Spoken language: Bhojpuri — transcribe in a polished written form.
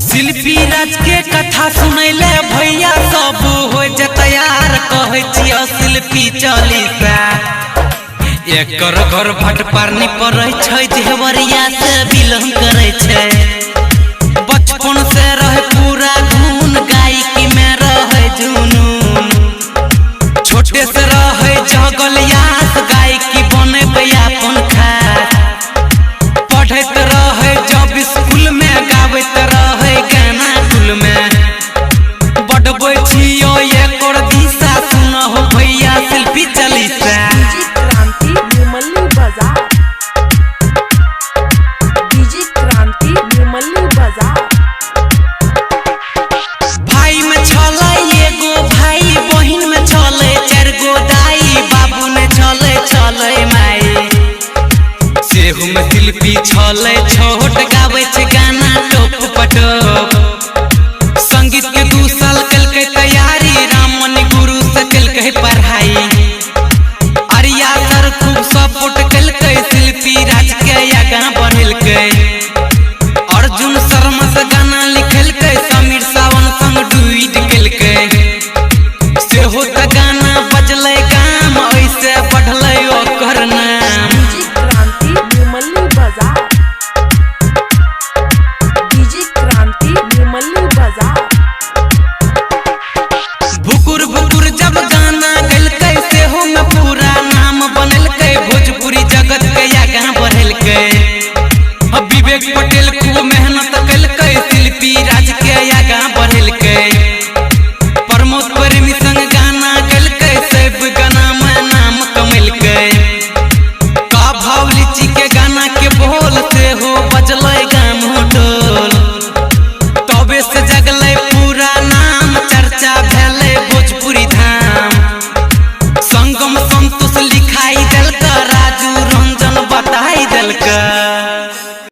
शिल्पी राज के कथा सुनैले भैया सब हो जा तैयार कहै छियै शिल्पी चालीसा एकर घर भटपारनी पड़ै छै जेवरिया से बिलोंग करै छै। बचपन से रहे पूरा धुन गायकी में रहे जुनून छोटे से रहे जगल याद गायकी बने अपन खास पढ़ैत रहे जब स्कूल में गाबैत रहे गाना गुल में बढ़बै छियो एकर दिशा सुनहो भैया शिल्पी चालीसा। डीजे क्रांति निर्मली बाजार भाई में छले एगो भाई बहिन में छले चार गो दाई बाबू ने छले माई सेहू में शिल्पी छले छोट